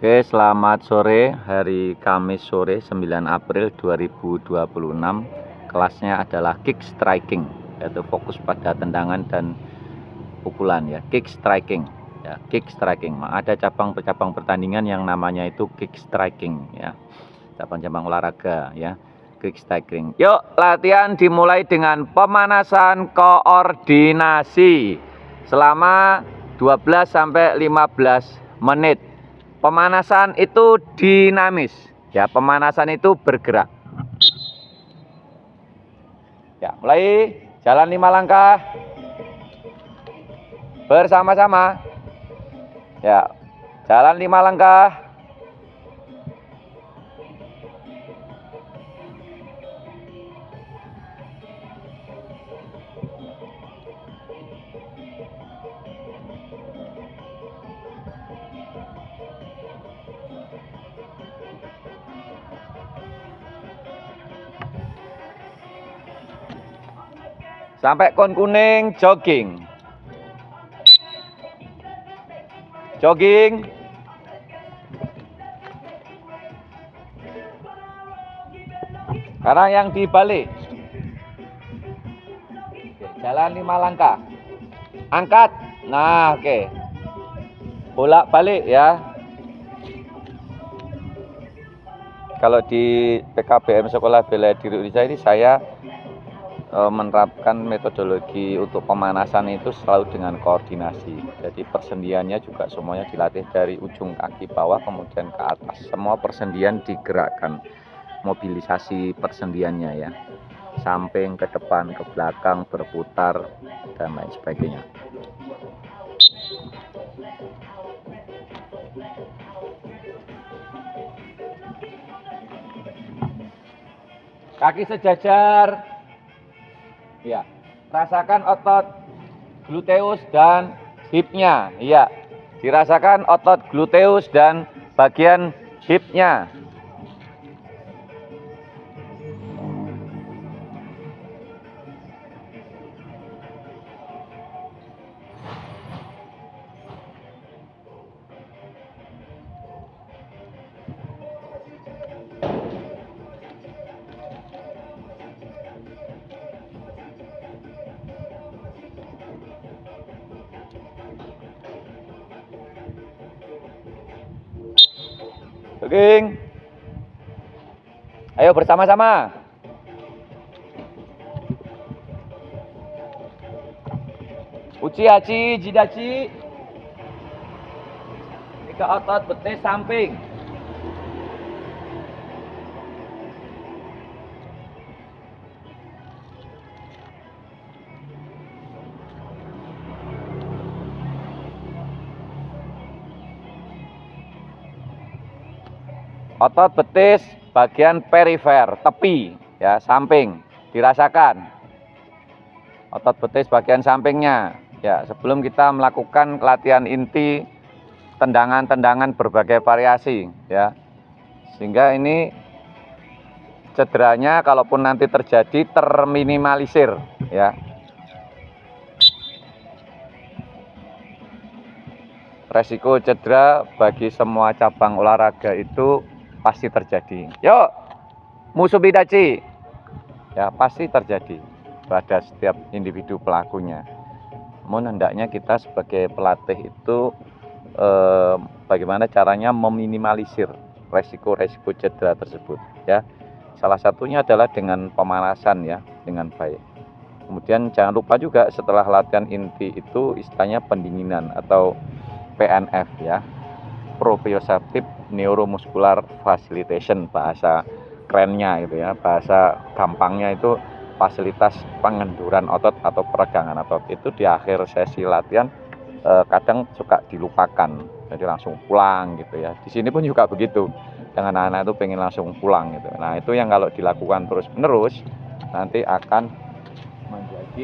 Oke, selamat sore. Hari Kamis sore 9 April 2026. Kelasnya adalah kick striking, yaitu fokus pada tendangan dan pukulan ya. Kick striking ya, kick striking. Ada cabang pertandingan yang namanya itu kick striking ya. Cabang-cabang olahraga ya. Kick striking. Yuk, latihan dimulai dengan pemanasan koordinasi selama 12 sampai 15 menit. Pemanasan itu dinamis ya, pemanasan itu bergerak ya. Mulai, jalan 5 langkah bersama-sama ya, jalan 5 langkah. Sampai kon kuning, jogging. Jogging. Sekarang yang dibalik. Oke, jalan 5 langkah. Angkat. Nah, oke. Bolak balik ya. Kalau di PKBM Sekolah Bela Diri Indonesia ini saya menerapkan metodologi untuk pemanasan itu selalu dengan koordinasi. Jadi persendiannya juga semuanya dilatih dari ujung kaki bawah kemudian ke atas. Semua persendian digerakkan, mobilisasi persendiannya ya, samping, ke depan, ke belakang, berputar dan lain sebagainya. Kaki sejajar. Ya, rasakan otot gluteus dan hipnya. Iya, dirasakan otot gluteus dan bagian hipnya. Jogging. Ayo bersama-sama. Uci haji, jidaci. Tiga otot betis samping. Otot betis bagian perifer, tepi ya, samping dirasakan. Otot betis bagian sampingnya ya. Sebelum kita melakukan latihan inti tendangan-tendangan berbagai variasi ya, sehingga ini cederanya kalaupun nanti terjadi terminimalisir ya. Resiko cedera bagi semua cabang olahraga itu pasti terjadi. Yuk, musuh bidaci ya, pasti terjadi pada setiap individu pelakunya. Namun hendaknya kita sebagai pelatih itu bagaimana caranya meminimalisir resiko-resiko cedera tersebut ya. Salah satunya adalah dengan pemanasan ya, dengan baik. Kemudian jangan lupa juga setelah latihan inti itu istilahnya pendinginan atau PNF ya, proprioceptive neuromuscular facilitation, bahasa kerennya gitu ya, bahasa gampangnya itu fasilitas pengenduran otot atau peregangan otot. Itu di akhir sesi latihan kadang suka dilupakan, jadi langsung pulang gitu ya. Di sini pun juga begitu, dengan anak-anak itu pengen langsung pulang gitu. Nah itu yang kalau dilakukan terus menerus nanti akan menjadi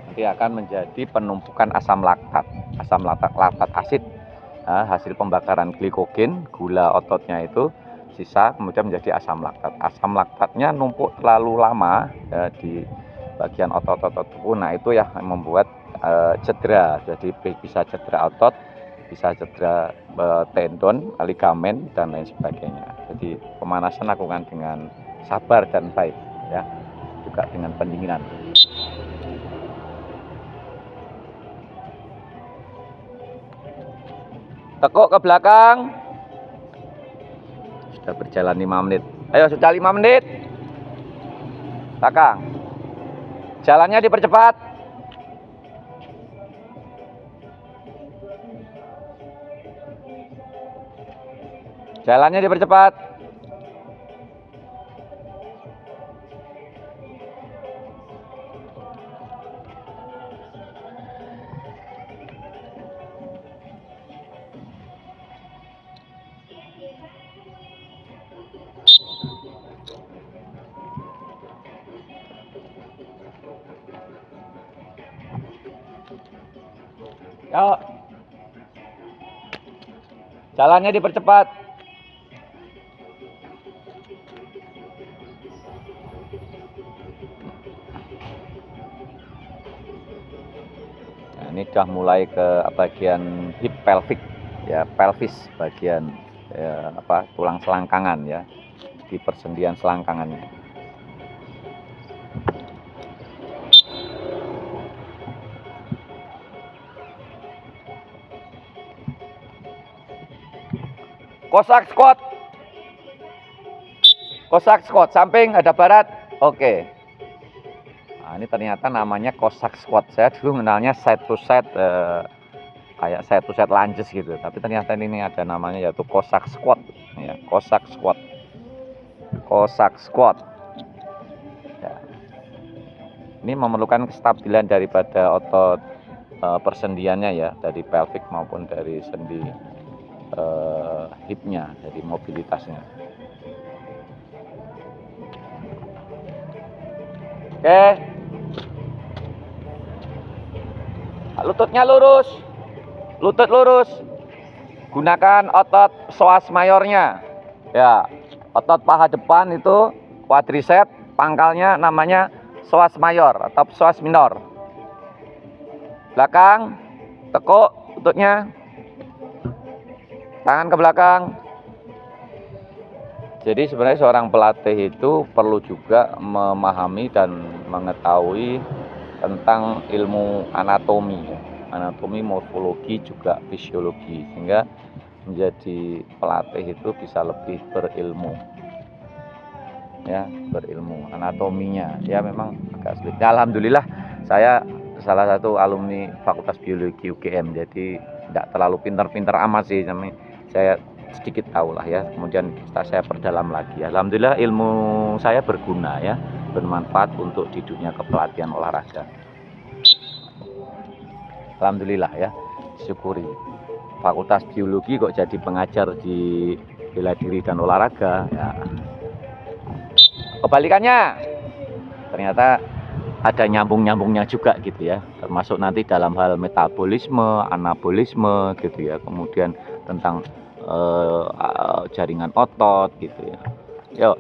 nanti akan menjadi penumpukan asam laktat asid, hasil pembakaran glikogen, gula ototnya itu sisa kemudian menjadi asam laktat. Asam laktatnya numpuk terlalu lama ya, di bagian otot-otot tubuh. Nah itu ya yang membuat cedera, jadi bisa cedera otot bisa cedera tendon, ligamen dan lain sebagainya. Jadi pemanasan lakukan dengan sabar dan baik ya, juga dengan pendinginan. Tekuk ke belakang. Sudah berjalan 5 menit. Ayo, sudah 5 menit. Belakang. Jalannya dipercepat. Jalannya dipercepat. Yuk. Jalannya dipercepat. Nah, ini sudah mulai ke bagian hip pelvic ya, pelvis bagian tulang selangkangan ya, di persendian selangkangannya. Cossack squat. Cossack squat, samping ada barat. Oke. Nah, ini ternyata namanya Cossack squat. Saya dulu mengenalnya side to side, kayak side to side lunges gitu. Tapi ternyata ini ada namanya, yaitu Cossack squat. Ya, Cossack squat. Cossack squat. Ya. Ini memerlukan kestabilan daripada otot persendiannya ya, dari pelvic maupun dari sendi hipnya, dari mobilitasnya. Oke. Lututnya lurus. Lutut lurus. Gunakan otot psoas mayornya. Ya, otot paha depan itu quadricep, pangkalnya namanya psoas mayor atau psoas minor. Belakang, tekuk lututnya. Tangan ke belakang. Jadi sebenarnya seorang pelatih itu perlu juga memahami dan mengetahui tentang ilmu anatomi, anatomi, morfologi, juga fisiologi, sehingga menjadi pelatih itu bisa lebih berilmu, ya, berilmu anatominya. Ya memang agak sulit. Alhamdulillah saya salah satu alumni Fakultas Biologi UGM, jadi tidak terlalu pintar-pintar amat sih, saya sedikit tahu lah ya, kemudian saya perdalam lagi. Alhamdulillah ilmu saya berguna ya, bermanfaat untuk di dunia kepelatihan olahraga. Alhamdulillah ya, syukuri. Fakultas Biologi kok jadi pengajar di bela diri dan olahraga ya. Kebalikannya, ternyata ada nyambung-nyambungnya juga gitu ya, termasuk nanti dalam hal metabolisme, anabolisme gitu ya, kemudian tentang jaringan otot gitu ya. Yuk,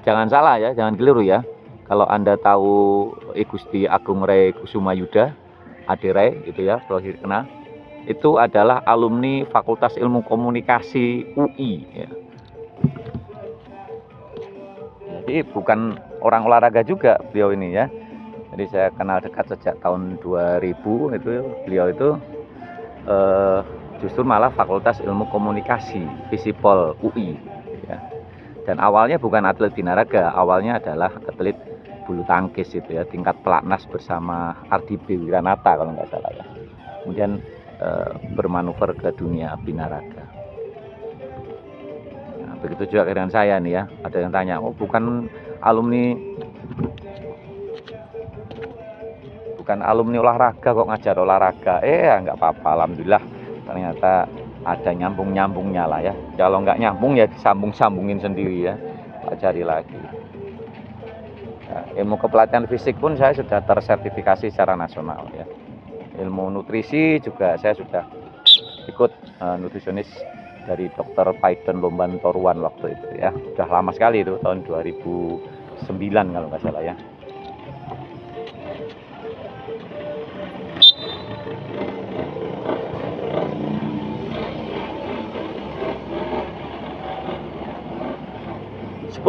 jangan salah ya, jangan keliru ya. Kalau Anda tahu I Gusti Agung Ray Kusuma Yuda, Ade gitu ya, kalau dikenal, itu adalah alumni Fakultas Ilmu Komunikasi UI ya. Jadi bukan orang olahraga juga beliau ini ya. Jadi saya kenal dekat sejak tahun 2000 itu, beliau itu justru malah Fakultas Ilmu Komunikasi Visipol UI ya. Dan awalnya bukan atlet binaraga, awalnya adalah atlet bulu tangkis itu ya, tingkat pelatnas bersama RDB Wiranata kalau nggak salah ya. Kemudian bermanuver ke dunia binaraga. Nah, begitu juga dengan saya nih ya, ada yang tanya, oh bukan alumni olahraga kok ngajar olahraga. Nggak apa-apa, alhamdulillah ternyata ada nyambung-nyambungnya lah ya. Kalau nggak nyambung ya disambung-sambungin sendiri ya, cari lagi. Nah, ilmu kepelatihan fisik pun saya sudah tersertifikasi secara nasional ya. Ilmu nutrisi juga saya sudah ikut nutrisionis dari Dr. Paiden Lomban Toruan waktu itu ya. Sudah lama sekali itu, tahun 2009 kalau nggak salah ya.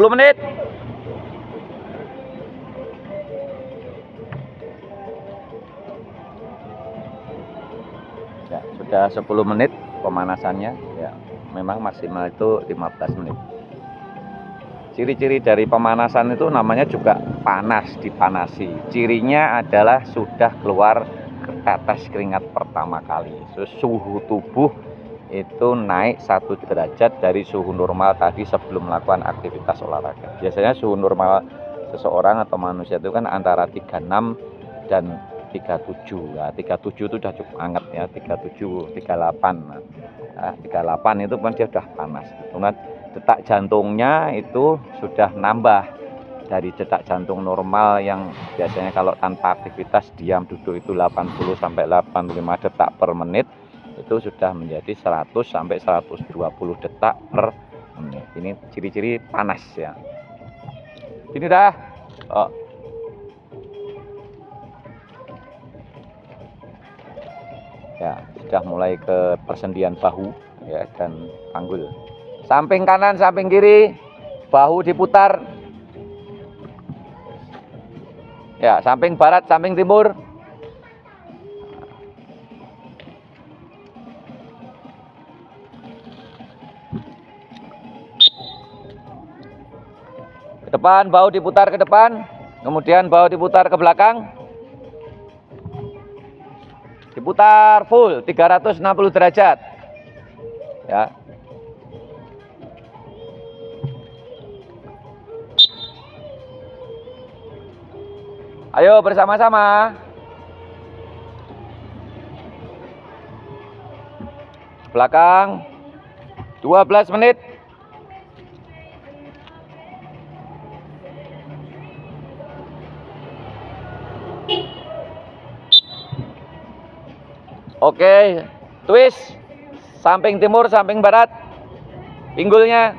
10 menit. Ya, sudah 10 menit pemanasannya. Ya, memang maksimal itu 15 menit. Ciri-ciri dari pemanasan itu namanya juga panas, dipanasi. Cirinya adalah sudah keluar tetes keringat pertama kali. Suhu tubuh itu naik 1 derajat dari suhu normal tadi sebelum melakukan aktivitas olahraga. Biasanya suhu normal seseorang atau manusia itu kan antara 36 dan 37. Nah, 37 itu sudah cukup hangat ya, 37, 38. Nah, 38 itu kan dia sudah panas. Kemudian detak jantungnya itu sudah nambah dari detak jantung normal yang biasanya kalau tanpa aktivitas diam duduk itu 80 sampai 85 detak per menit, itu sudah menjadi 100 sampai 120 detak per menit. Ini ciri-ciri panas ya. Ini dah. Oh. Ya, sudah mulai ke persendian bahu ya dan panggul. Samping kanan, samping kiri, bahu diputar. Ya, samping barat, samping timur. Ke depan, bahu diputar ke depan. Kemudian bahu diputar ke belakang. Diputar full 360 derajat. Ya. Ayo bersama-sama. Belakang 12 menit. Oke, twist samping timur, samping barat. Pinggulnya.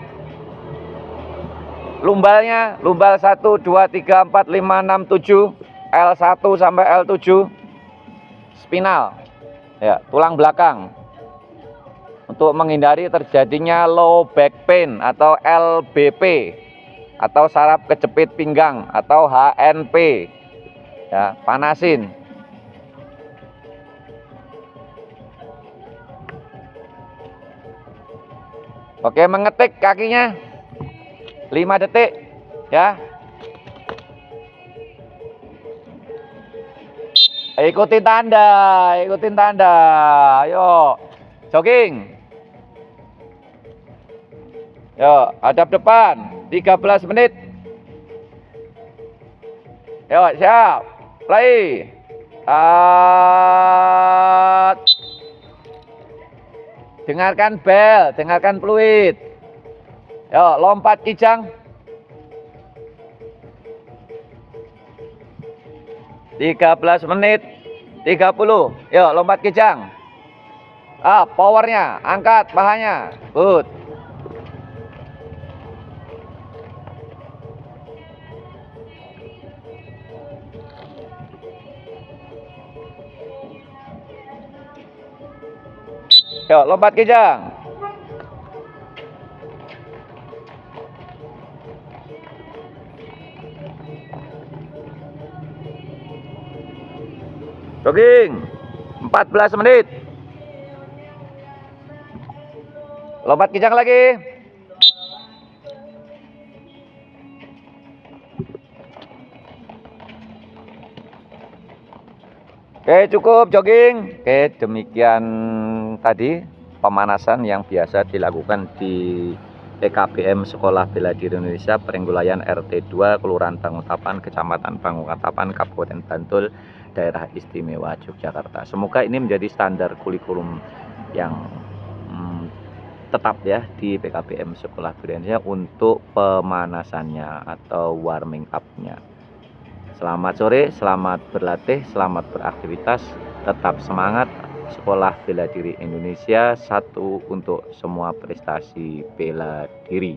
Lumbalnya, lumbal 1, 2, 3, 4, 5, 6, 7, L1 sampai L7. Spinal, ya, tulang belakang. Untuk menghindari terjadinya low back pain atau LBP atau saraf kejepit pinggang atau HNP. Ya, panasin. Oke, mengetik kakinya 5 detik ya. Ikutin tanda, ikutin tanda. Ayo jogging. Yo, hadap depan 13 menit. Yo, siap. Play. Dengarkan bel, dengarkan fluid. Yo, lompat kijang. 13 menit 30. Yo, lompat kijang. Powernya, angkat pahanya. Good. Yo, lompat kijang. Jogging 14 menit. Lompat kijang lagi. Oke, cukup jogging. Oke, demikian tadi pemanasan yang biasa dilakukan di PKBM Sekolah Bela Diri Indonesia Penggulayan RT 2 Kelurahan Bangutapan, Kecamatan Bangutapan, Kabupaten Bantul, Daerah Istimewa Yogyakarta. Semoga ini menjadi standar kurikulum yang tetap ya di PKBM Sekolah Bela Diri Indonesia untuk pemanasannya atau warming up-nya. Selamat sore, selamat berlatih, selamat beraktivitas, tetap semangat. Sekolah Bela Diri Indonesia, satu untuk semua prestasi bela diri.